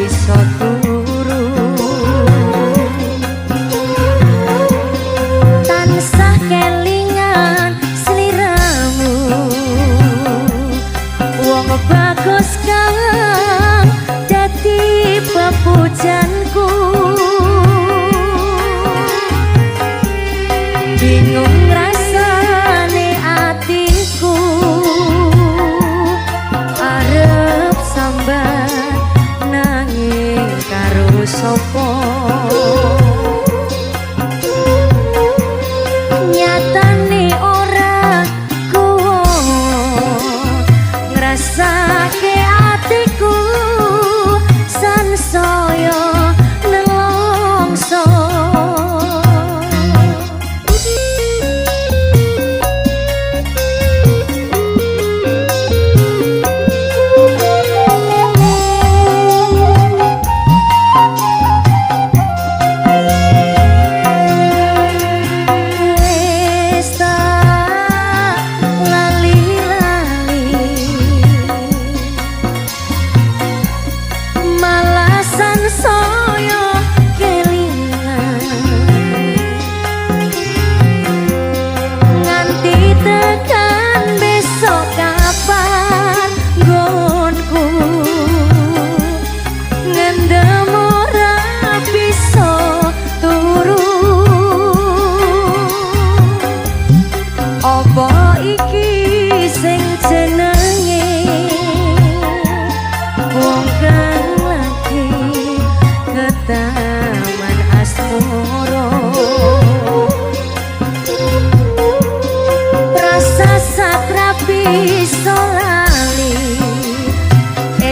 bisa turu tansah kelingan sliramu wong bagus kang dadi pepujanku bingung rasane atiku arep sambat nanging karo sapa nyatane ora kuwat ngrasake atiku sansaya nelongso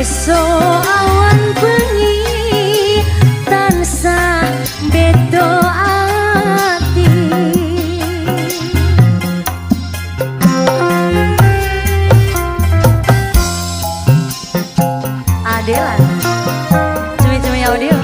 so awan bengi tansah beda ati Adela cumi-cumi audio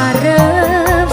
arep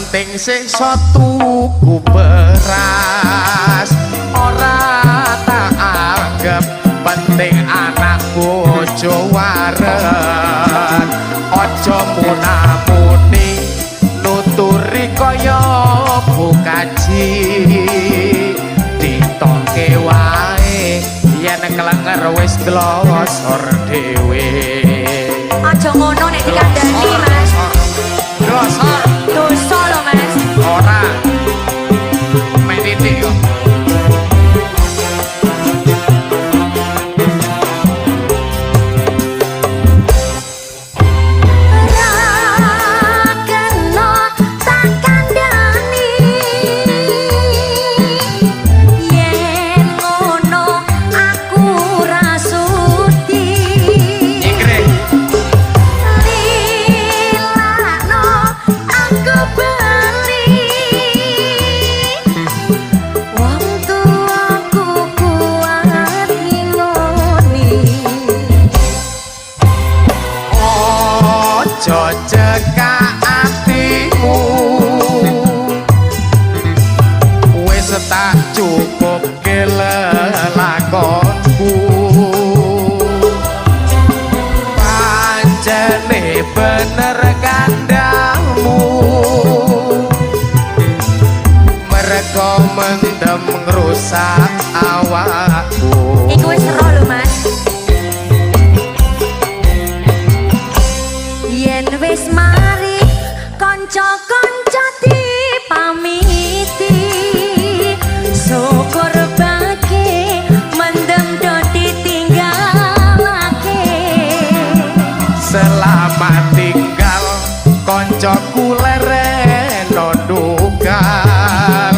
penting sisa tuku beras ora tak anggap penting anak bojo waren aja munamuni nuturi kaya bukaji ditoke wae yen kelenger wis glosor dhewe aja ngono nek dikandani Mas glosor dosa lho Mas ora main titik kok cekak atimu wis tak cukup kelelakonku pancene bener kandangmu mereka mendem ngrusak awakku iku wis ero lho Mas yen wis mari kanca-kanca dipamiti syukur bagi mendem do ditinggalake selamat tinggal kancaku lereno dugal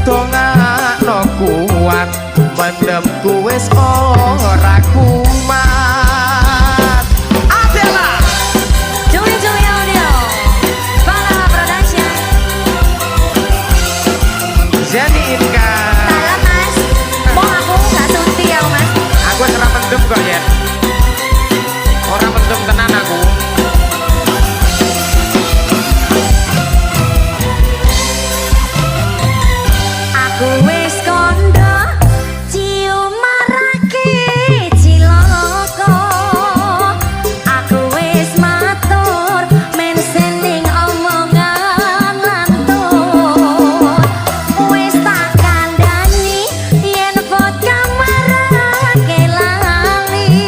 dongakno kuat mendemku wis ora kumat adalah Juli Audio Bangala Production Zeni Inka salam Mas mau aku gak sunti ya Mas aku ora mendem kok ya ora mendem tenan aku aku wis kondo cium marake ciloko aku wis matur mensening omongan lantur wis tak kandhani yen vodka marake lali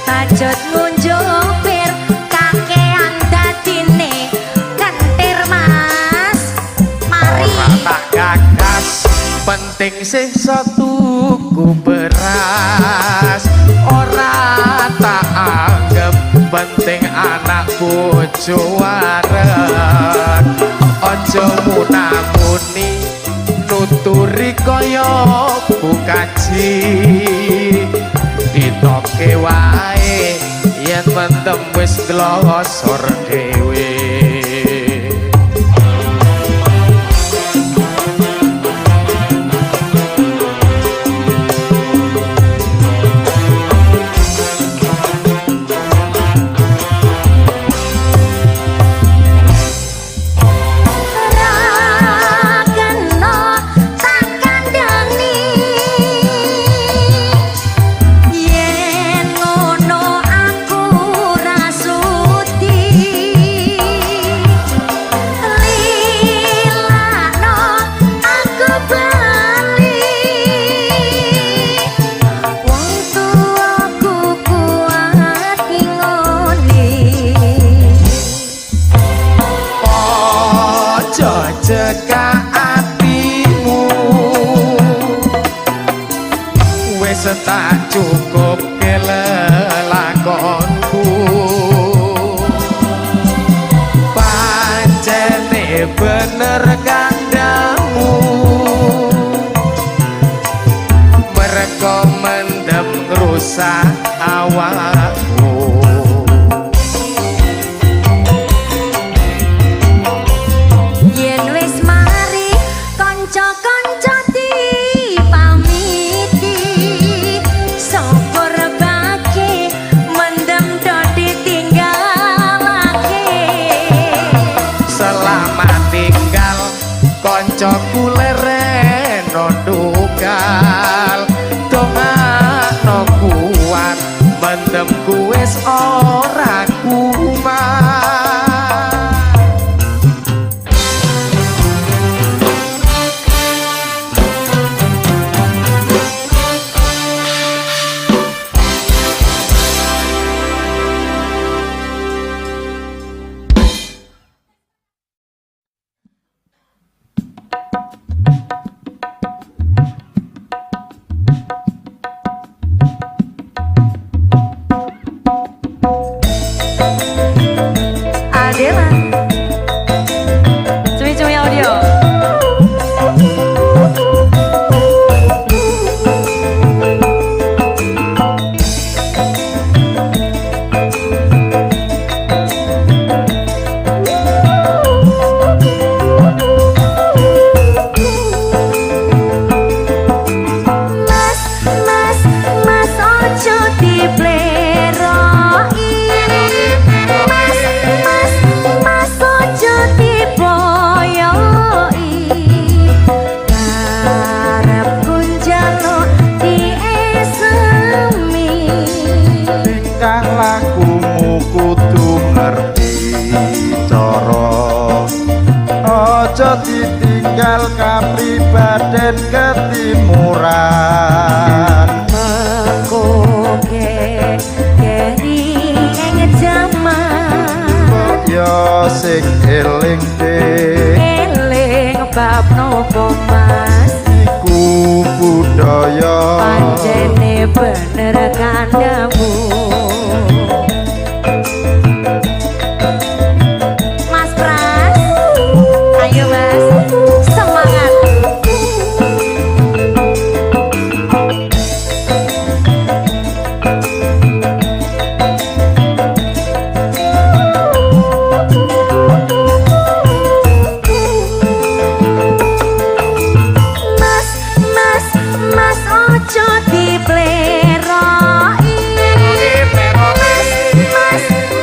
tajut ngunjupir kakean dadine kentir Mas mari ora tak gagas penting sisa tuku beras ora tak anggap penting anak bojo waren aja munamuni nuturi kaya bukaji ditoke wae yen mendem wis glosor dhewe yen ngono aku rasuti cekak atimu wis tak cukup kelelakonku pancene bener kandangmu mereka mendem ngrusak awakmu Yen wis mari kanca-kanca dipamiti syukur bagi mendem do ditinggalake selamat kancaku lereno ndukal dongakno kuat mendemku wis ora kumat. Adela cumi-cumi audio. Mas ojo dipleroi. Mas ojo diboyoi. Karepku njaluk diesemi. Tingkah lakumu kudu ngerti cara aja ditinggal kapribaden ketimuran. Mengkoke keri ing jaman Ya sing eling eling bab nopo mas iku budaya panjene bener kandamu. Mas Pras, ayo mas, semangat. Mas ojo dipleroi.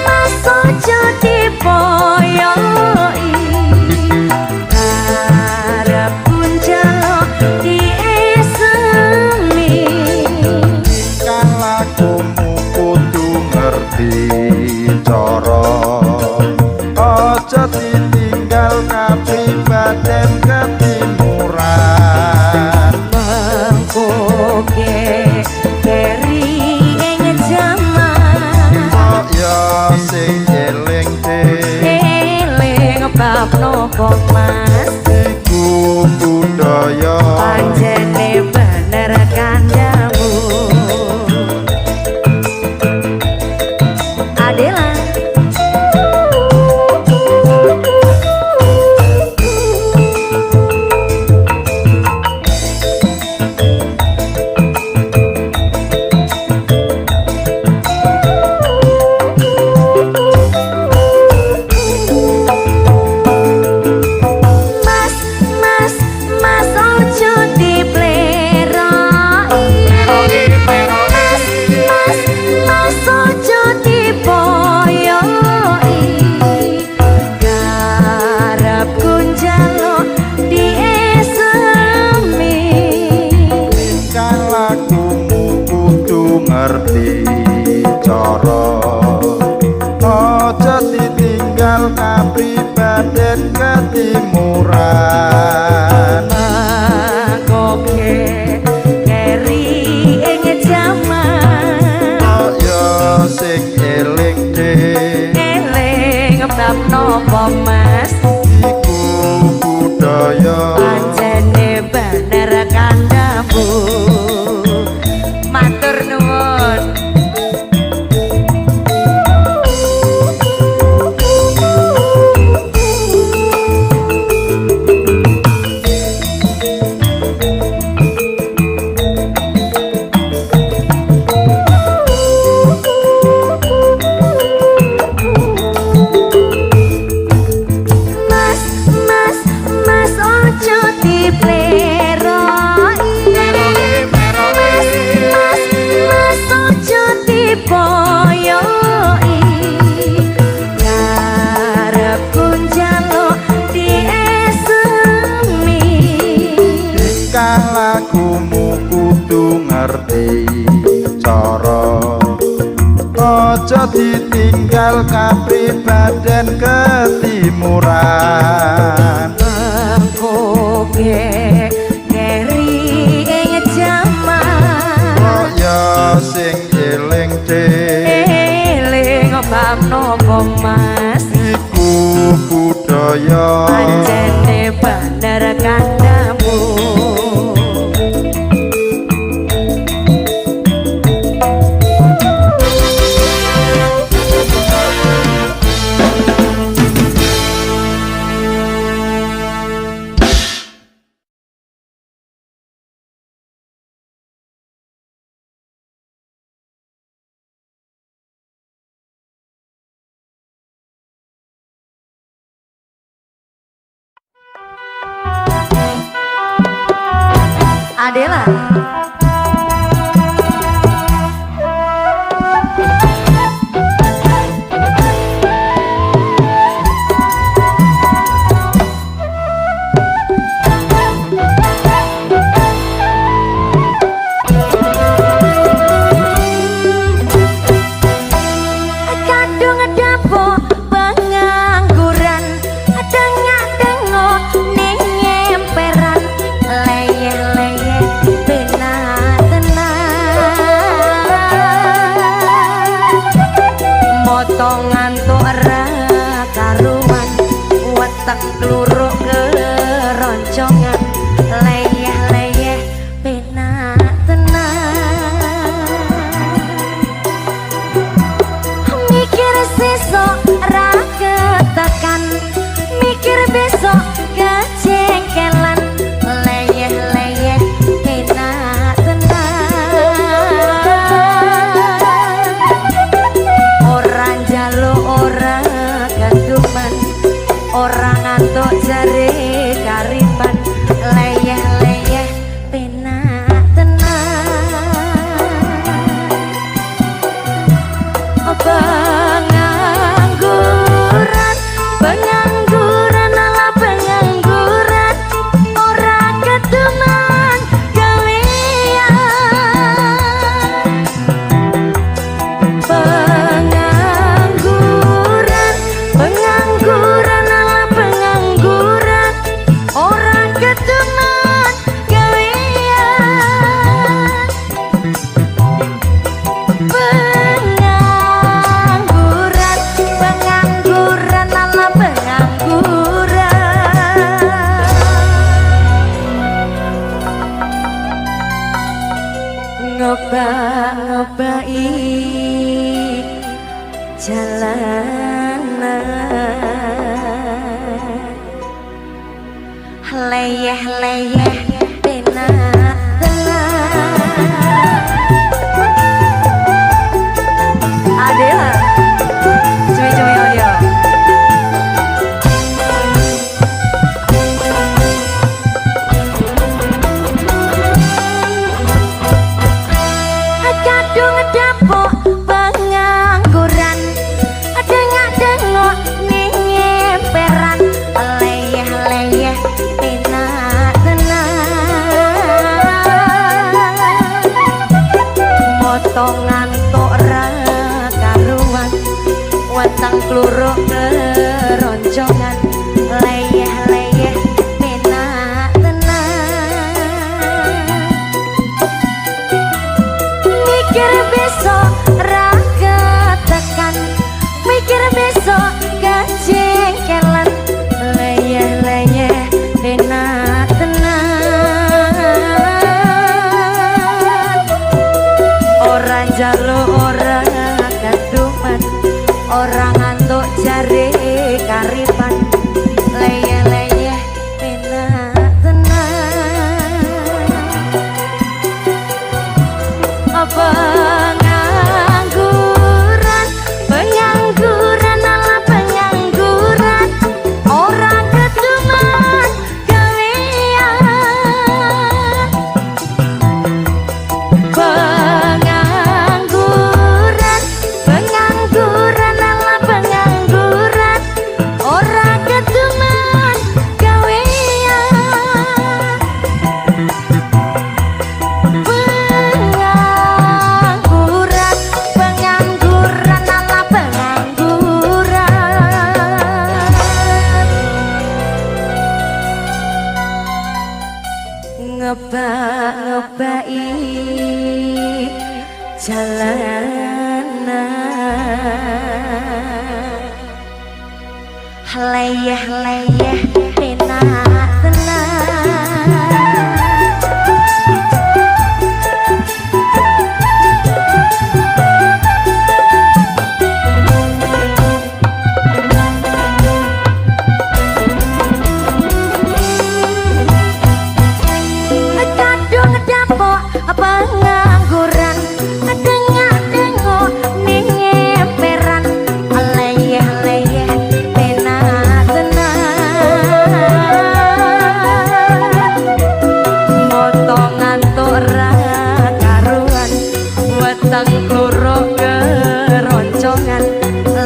Mas ojo diboyoi. Karepku njaluk diesemi. kan lakumu kudu ngerti cara aja ditinggal kapribaden ketimuran. Mengkoke keri ing jaman Ya sing eling eling bab nopo mas iku budaya panjene bener kandamu. Adela cara aja ditinggal kapribaden ketimuran mengkoge ngeri ing jaman kaya sing eling eling bab nopo mas iku budaya pancene bener kandamu Adela kadung dapo pengangguran tengah-tengah ning emperan leyeh-leyeh motongan tuh ora karuan wetek kluruk keroncongan leyeh-leyeh penak tenan mikir sesok ra ketekan mikir besok kecengkelan leyeh-leyeh penak tenan orang jaluk orang ganduman orang ngantuk jari kariman leyeh-leyeh penak tenan pengangguran pengangguran ala pengangguran orang keteman gawean pengangguran pengangguran ala pengangguran orang keteman gawean pengangguran pengangguran ala pengangguran ngoba-ngobai jalanan leyeh-leyeh penak tenan Adela cuy-cuy audio kadung dapo pengangguran dengok-dengok ning emperan leyeh-leyeh penak tenan motongan tok ra karuan weteng kluruk keroncongan leyeh-leyeh penak tenan mikir besok ra ketekan mikir besok kejengkelan leyeh-leyeh penak tenan orang jaluk orang ganduman orang ngantuk jari ngebak-ngebai jalanan leyeh-leyeh enak tenang kadung dapok pengangguran tengok-tengok ning emperan leyeh-leyeh enak tenang motongan tok ra karuan weteng kluruk keroncongan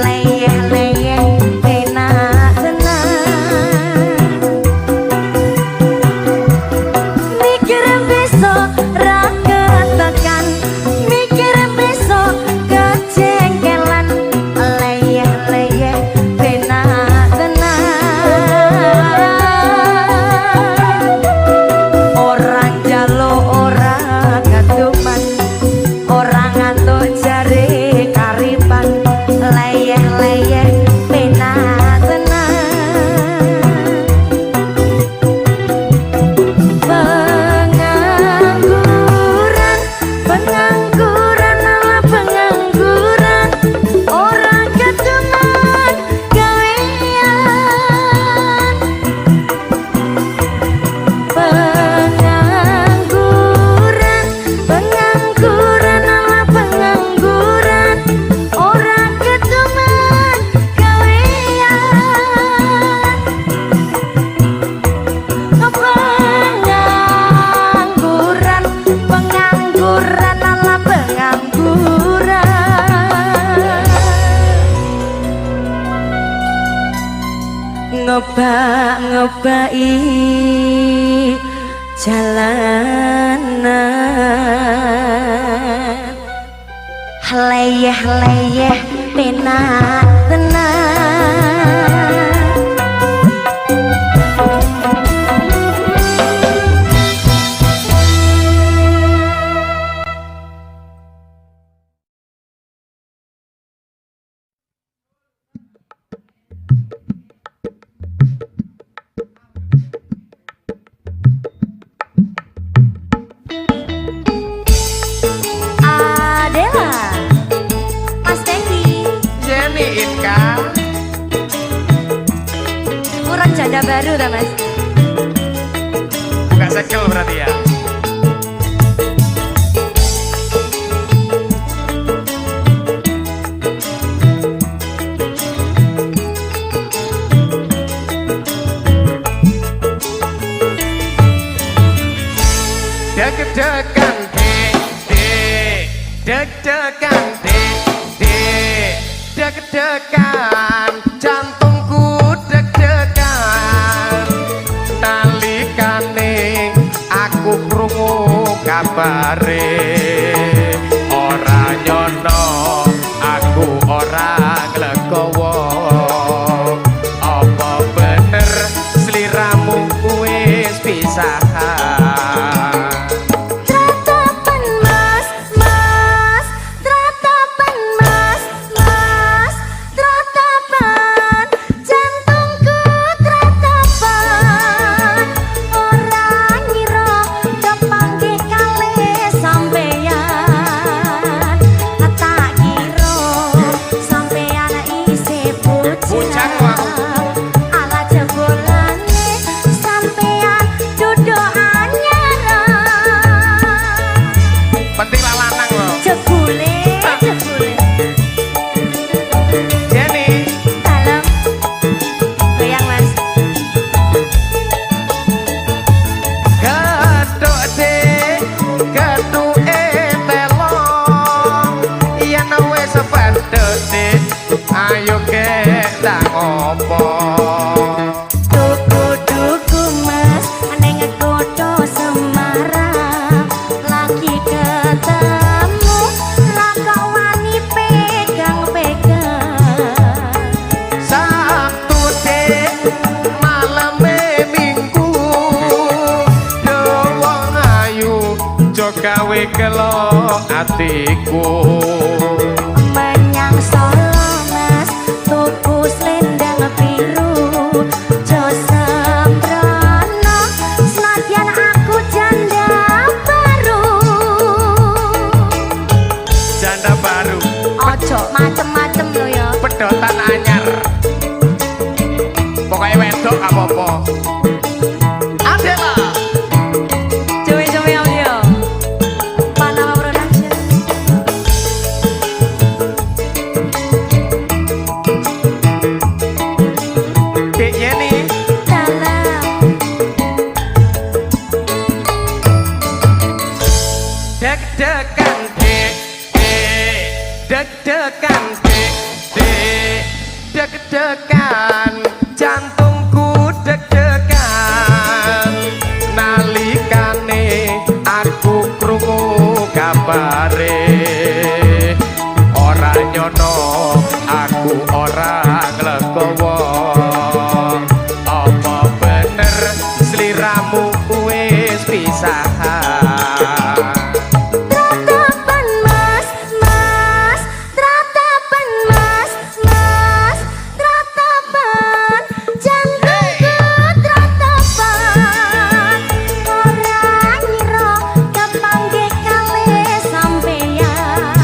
leyeh-leyeh enak tenang mikir besok ra ketekan mikir besok kejengkelan leyeh-leyeh enak tenang orang jaluk orang kaduman orang ngantuk jare karipan leyeh-leyeh enak tenang pengangguran pengangguran ala pengangguran orang keduman gawean pengangguran pengangguran ala pengangguran orang keduman gawean pengangguran pengangguran ala pengangguran ngebak-ngebai jalanan leyeh-leyeh enak tenang Adela Mas Tengki Jenny Inka kurang janda baru dah Mas buka segel berarti ya. Deg-degan deg-degan deg-degan jantungku deg-degan nalikane aku krungu kabare ora nyono aku ora nglegowo apa bener sliramu wis pisahan Tratapan mas, mas Tratapan mas, mas Tratapan jantungku tratapan orang ngira kepanggih kalih sampeyan tak kira sampeyan isih Bujang, bujang ala jebolane sampeyan duduk gawe gelo atiku. Menyang Solo Mas tuku slendang biru jo sembrono senadyan aku janda baru. Janda baru Ojo macem-macem lo ya. pedotan anyar pokoknya wedok apa-apa. Adela Coba-coba audio Panama Production. Dek Yeni Dalam deg-degan dek deg-degan dek deg-degan jantungku deg-degan nalikane aku krungu kabare ora nyono aku ora nglegowo apa bener sliramu wis pisahan. Tratapan mas, mas Tratapan mas, mas Tratapan jantungku tratapan. Ora ngira kepanggih kalih sampeyan.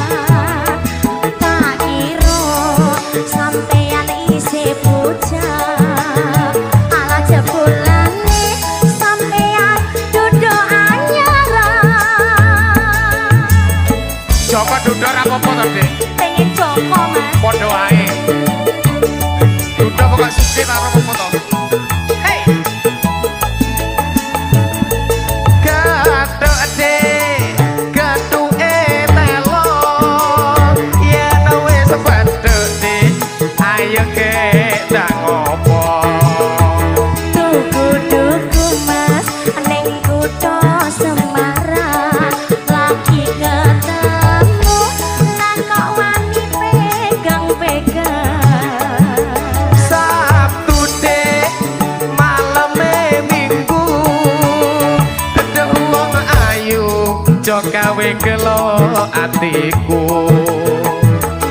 Tak kira sampeyan isih bujang. Alah jebulane sampeyan duduk anyaran. Joko duduk apa-apa to, Dik? Pengen Joko mas. Podo ae. Duduk pokok suci karo apa-apa to. Hey. Gathuk Dik, gathuke telo. Yen wis pedhek Dik, ayo kek tak ngopo. Tuku-tuku mas neng kutha Semarang lagi ketemu nang kok wani pegang-pegang. Sabtu Dik, maleme Minggu. Dedek wong ayu, jo gawe gelo atiku.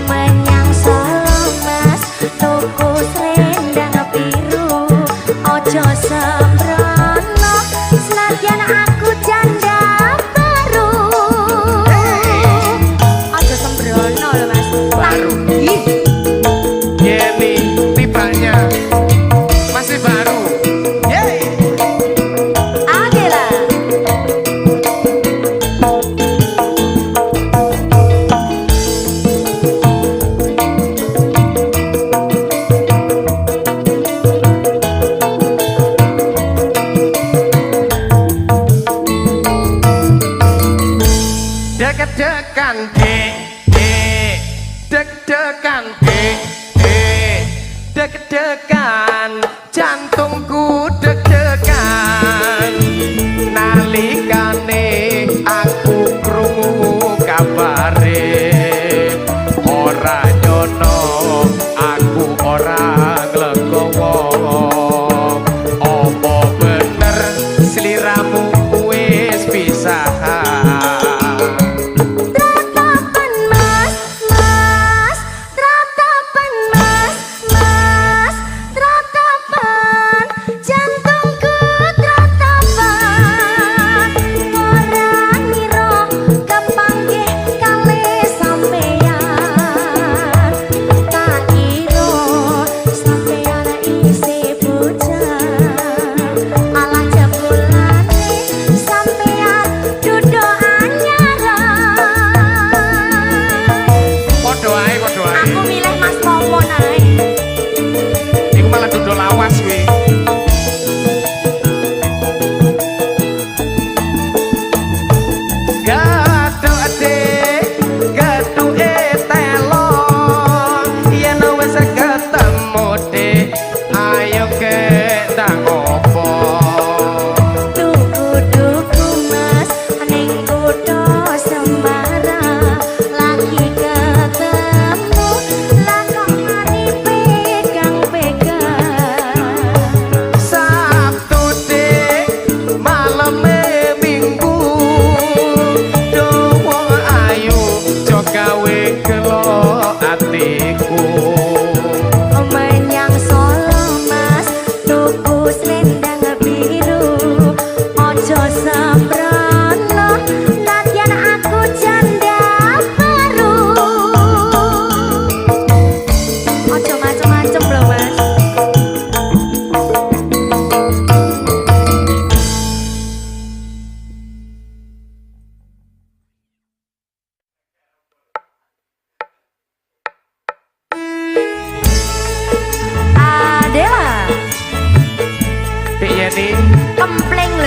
Menyang Solo mas tuku slendang biru ojo sembrono senadyan aku janda baru. Ojo sembrono lho mas. Baru. Ih, Yeni tibanya masih baru. Yeay. Adela.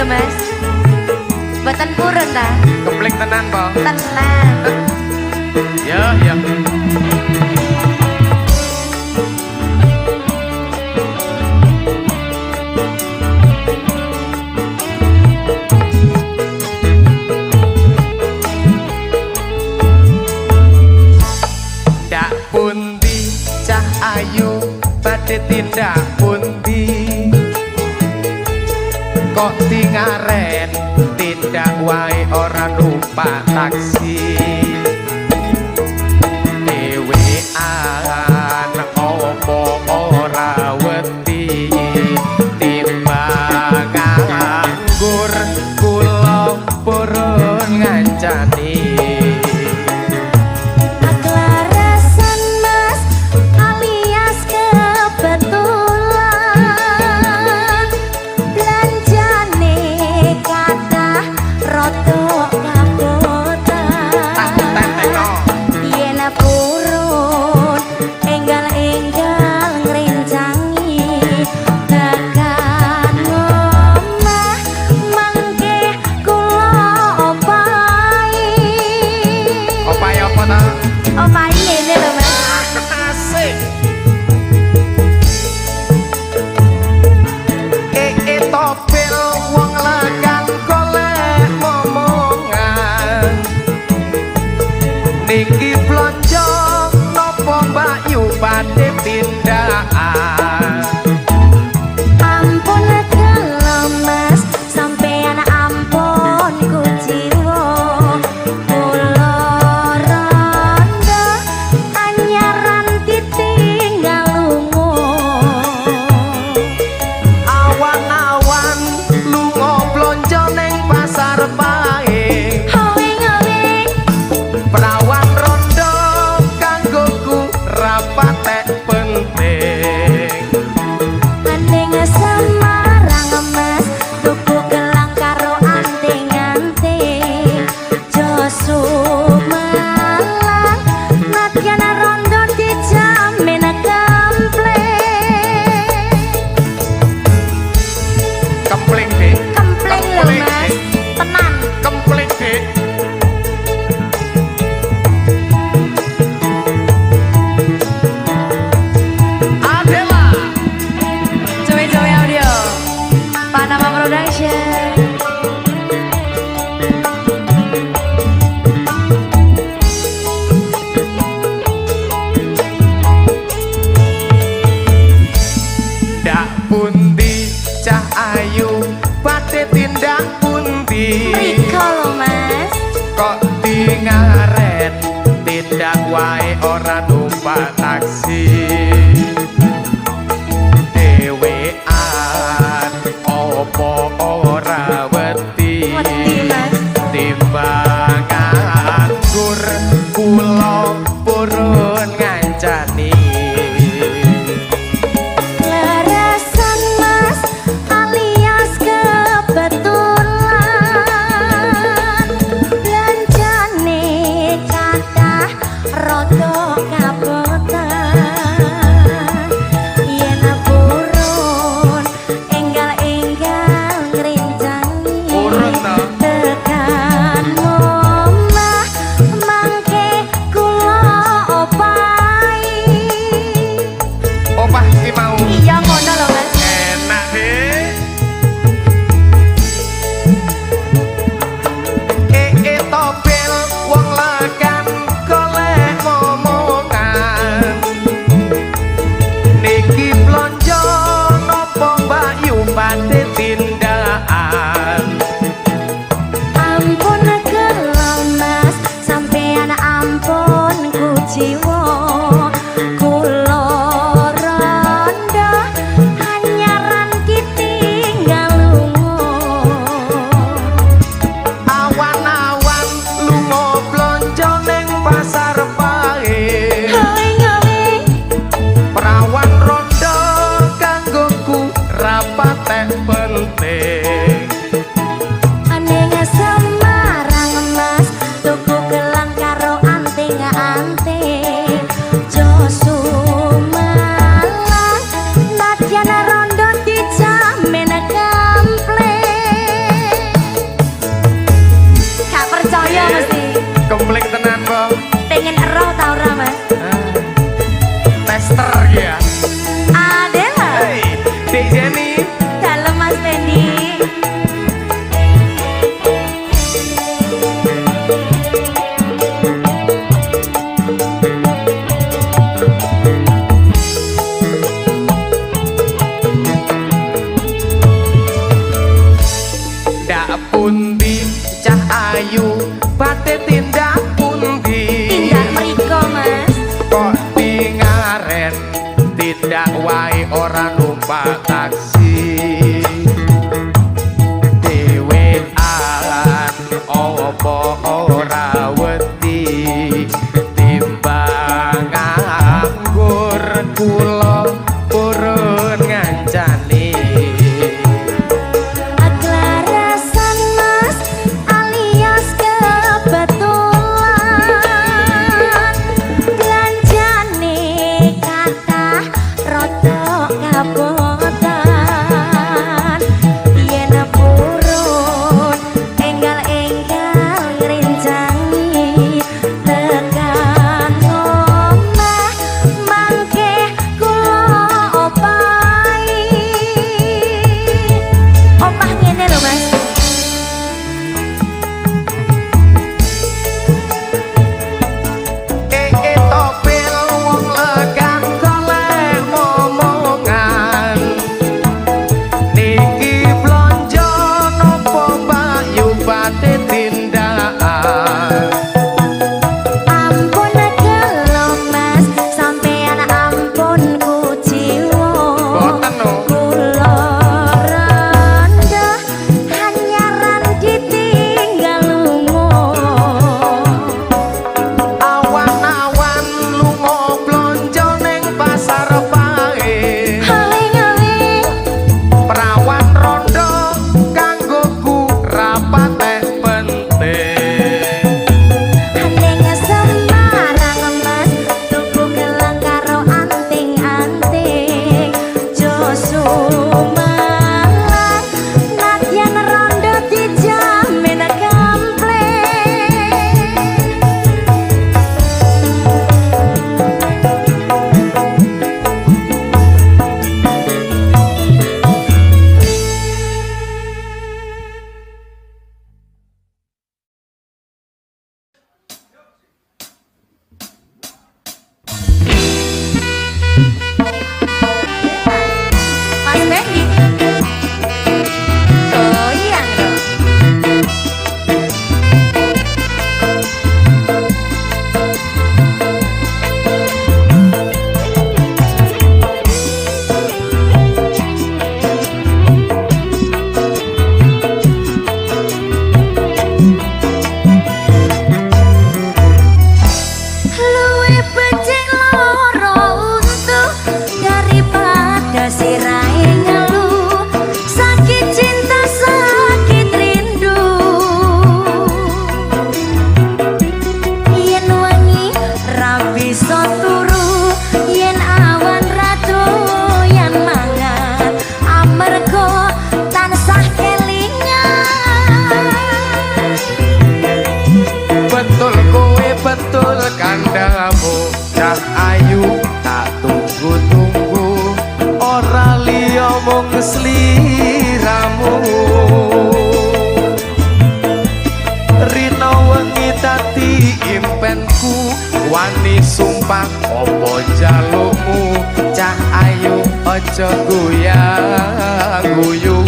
lho Mas. Mboten purun ta? Kempling tenan po. Tenang. Ya, ya. Ndak pundi cah ayu badhe tindak pundi kok tingaren tindak wae ora numpak taksi dhewean opo ora wedi timbang nganggur kula purun ngancani. Aklarasan Mas alias kebetulan belanjane kathah rada kabotan yen purun enggal-enggal ngrencangi tekan omah mangke kula opahi Opahe apa ta? opahi ngene lho Mas. Asik. Topel wong lagan golek momongan niki blonjo nopo Mbak Yu badhe tindakan Ampun kalau Mas sampean ampun kuciwa kula randa anyaran ditinggal lunga awan-awan lunga blonjo ning pasar pae hawing-hawing perawan rondo kanggoku rapatek penting andeng Semarang Mas tuku gelang karo anting-anting joso malang nadyan rondo dijamin kempling dek kempling lho Mas tenan kempling dek Adela Joey Audio Panama Production ndak pundi cah ayu badhe tindak pundi Riko lho Mas kok tingaren tindak wae ora numpak taksi dhewean opo ora wedi Wedi Mas timbang nganggur kula purun ngancani. Larasan Mas alias kebetulan belanjane kathah rada kabotan tindak pundi cah ayu badhe tindak pundi Tindak mriko Mas kok dingaren tindak wae ora numpak taksi dhewean opo ora wedi timbang nganggur kula purun ngancani Aklarasan Mas alias kebetulan belanjane kathah rada kabotan yen purun enggal-enggal ngrencangi tekan omah mangke kula opahi omah ngene lho Mas topil wong legan golek momongan niki blonjo nopo bayu badhe tindakan ampun gelo Mas sampeyan ampun kuciwa boten no kula rendah hanyaran ditinggal lunga awan-awan lunga blonjo ning pasar pae aling-aling perawan rondo kanggoku rapate penting Andeng Semarang Mas tuku gelang karo anting-anting Josu Malang nadyan rondo dijamin kampleng Mas Bendi goyang dong luwe becik loro untuh daripada sirahe ngeluh sakit cinta sakit rindu yen wangi ra bisa turu yen awan ra doyan mangan amarga tansah kelingan betul kowe betul kandhamu cah ayu tak tunggu-tunggu ora liya mung sliramu rina wengi dadi impenku wani sumpah apa jalukmu cah ayu aja goyang guyu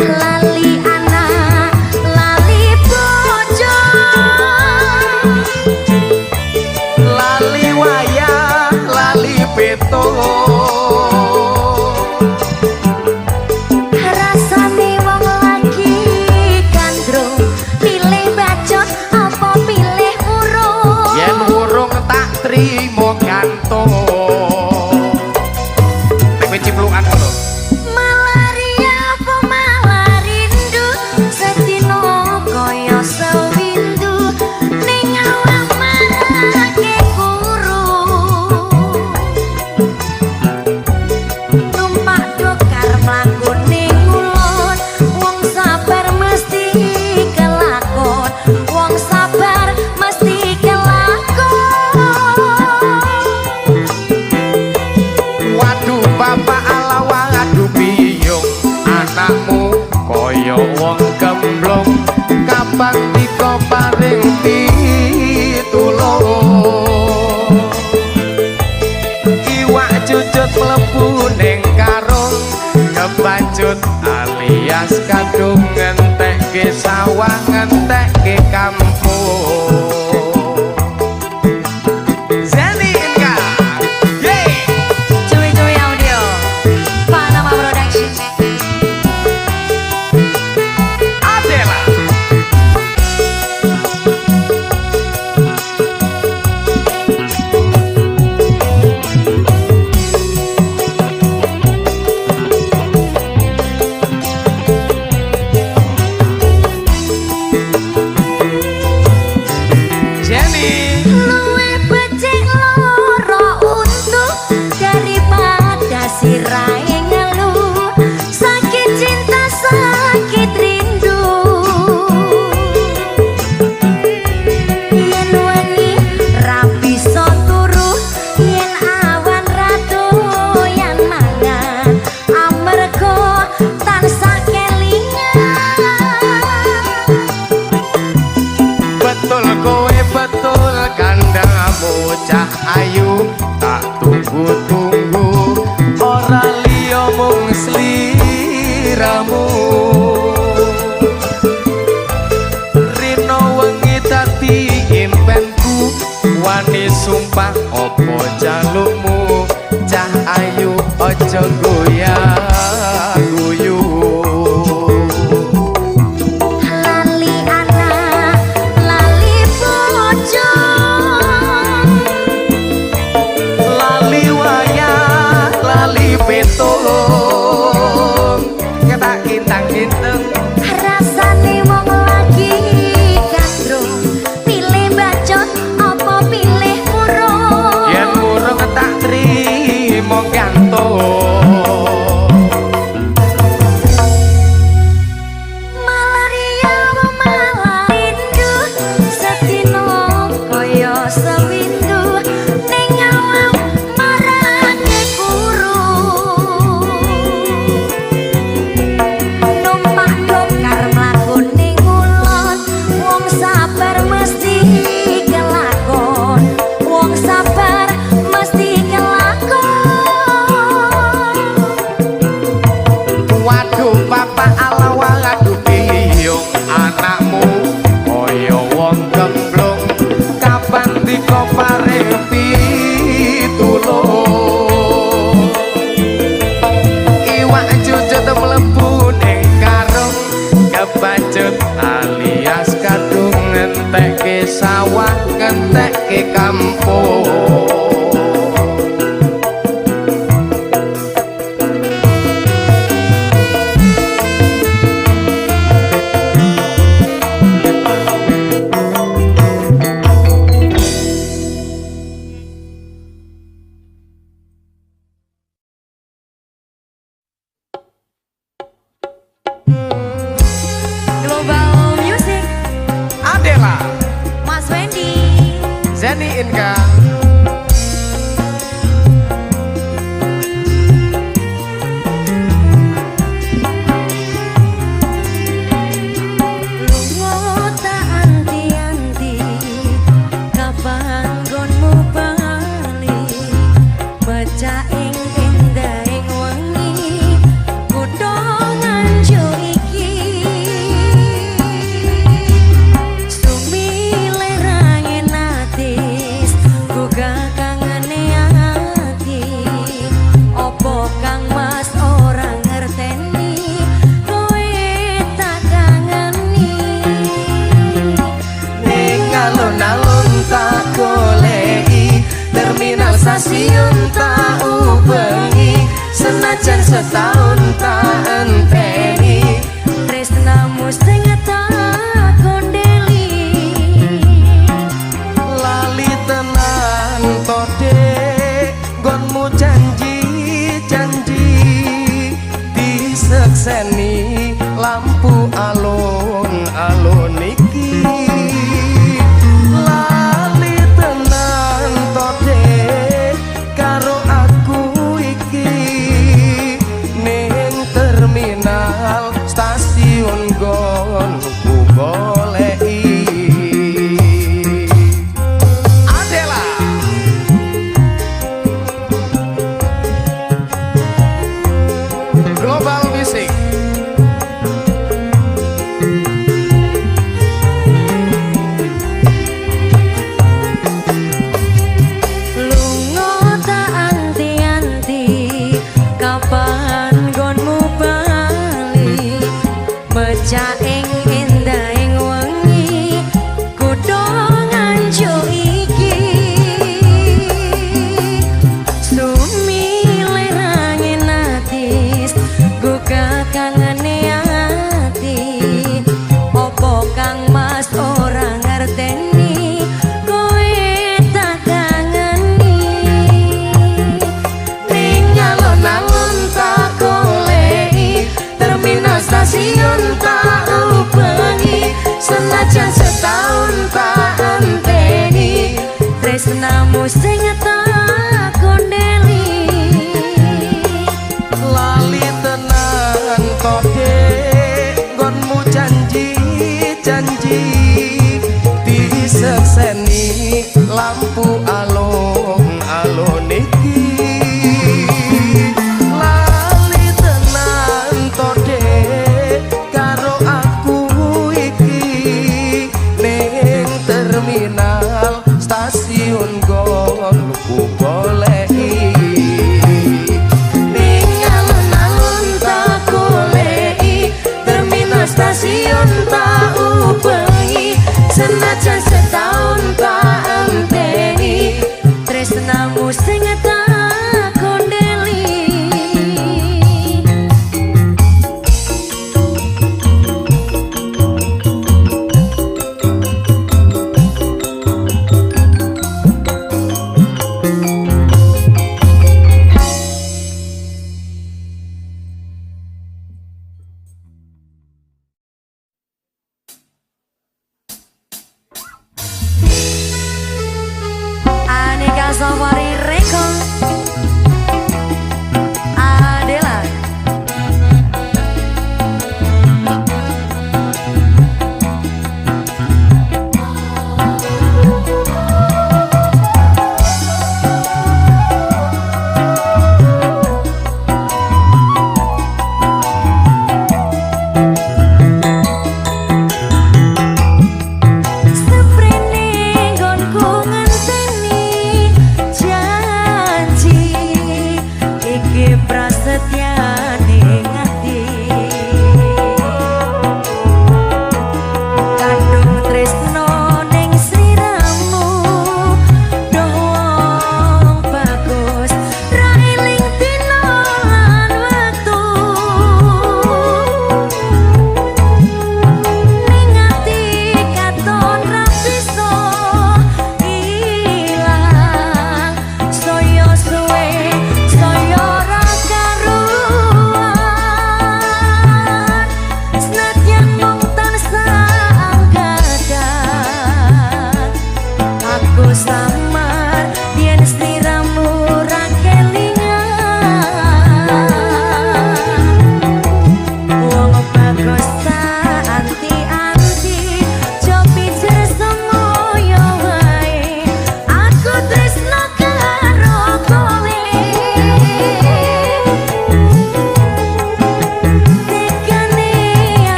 lali anak lali bojo lali wayah lali peto rasane wong lagi gandrung pilih bacot apa pilih urung yen urung tak trimo gantung nek ciplukan alias kadung ngentekke sawah ngentekke kampung. Zeni Inka, yeay. Cuy audio, Panama Production. Adela. Jenny. Luwe becik loro untuk daripada sirai ngeluh. Sakit cinta sakit rindu. Yen wengi rapi so turu, yen awan rado yang mangan. Amarga tansah kelingan. Betul kowe betul kandang bocah ayu tak tunggu-tunggu ora liya mung sliramu. Rino wengi dadi impenku wani sumpah opo jalukmu cah ayu aja goyah guyu. Lali anak, lali bojo, Lali wayah, lali betung ketak kintang-kintang. rasane wong lagi gandrung. Pilih bacot apa pilih murung? Yen murung tak trimo gantung. Malaria malah rindu, sedino kaya sewindu. Ning awak marake kuru. Numpak dokar mlaku ning ulon, wong sabar mesti kelakon. Wong sabar mesti kelakon. Waduh papa ala waduh piyung anakmu kaya wong gemblung kapan diko paring pitulung. Iwak jujut mlebu ning karung kebacut alias kadung ngentekke sawah ngentekke kampung. Global Music, Adela, Mas Wendy. Zeni Inka. Lunga tak anti-anti, kapan gonmu bali? Baca ing endahing wengi, kutha nganjuk iki. Sumile rangen atis, gugah kangene ati. Opo kang mas ora ngerteni, kowe tak kangeni. Ning alun-alun tak goleki, terminal stasiun tak ubengi, senajan setahun tak enteni. Tresnamu sing tak kondeli. Lali tenan to dek, nggonmu janji-janji disekseni lampu alun-alun iki. Lali tenan to dek karo aku iki ning terminal stasiun gonku goleki. Adela. Global Music. jaeng endahing wengi kudu nganjo iki sumilih angin atis gugah kangane ati opo kang mas ora ngerteni kowe tak kangeni ning alon-alon tak goleki terminal stasiun tak ubengi senajan setahun tak enteni tresnamu sing tak kondeli lali tenan kode gonmu janji disekseni lampu alon iki lali tenan kode karo aku iki ning terminal stasiun gonku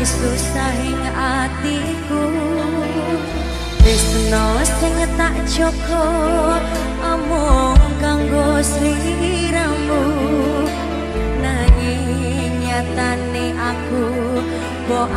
susahing atiku tresno sing tak joko amung kanggo sliramu nanging nyatane aku mbok